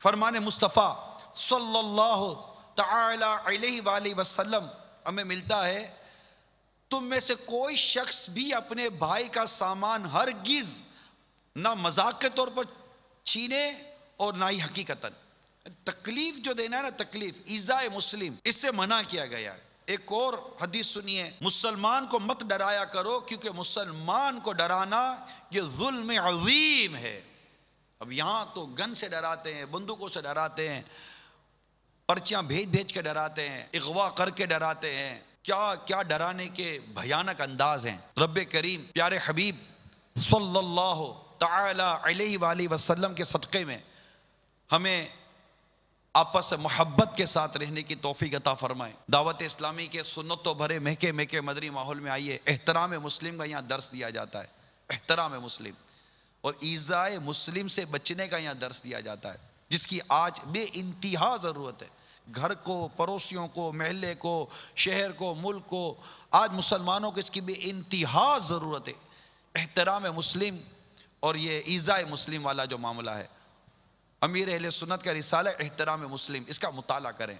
فرمان مصطفیٰ صلی اللہ تعالی علیہ وآلہ وسلم ہمیں ملتا ہے، تم میں سے کوئی شخص بھی اپنے بھائی کا سامان ہرگز نہ مذاق کے طور پر چھینے اور نہ ہی حقیقتاً۔ تکلیف جو دینا ہے نا، تکلیف، ایذائے مسلم، اس سے منع کیا گیا ہے۔ ایک اور حدیث سنیے، مسلمان کو مت ڈرایا کرو کیونکہ مسلمان کو ڈرانا یہ ظلم عظیم ہے۔ اب یہاں تو گن سے ڈراتے ہیں، بندوقوں سے ڈراتے ہیں، پرچیاں بھیج کے ڈراتے ہیں، اغوا کر کے ڈراتے ہیں، کیا کیا ڈرانے کے بھیانک انداز ہیں۔ رب کریم پیارے حبیب صلی اللہ تعالی علیہ وآلہ وسلم کے صدقے میں ہمیں آپس محبت کے ساتھ رہنے کی توفیق عطا فرمائے۔ دعوت اسلامی کے سنتوں بھرے مہکے مدری ماحول میں آئیے، احترام مسلم کا یہاں درس دیا جاتا ہے، احترام مسلم اور ایذائے مسلم سے بچنے کا یہاں درس دیا جاتا ہے، جس کی آج بے انتہا ضرورت ہے۔ گھر کو، پڑوسیوں کو، محلے کو، شہر کو، ملک کو، آج مسلمانوں کو اس کی بے انتہا ضرورت ہے، احترام مسلم اور یہ ایذائے مسلم والا جو معاملہ ہے۔ امیر اہل سنت کا رسالہ احترام مسلم، اس کا مطالعہ کریں۔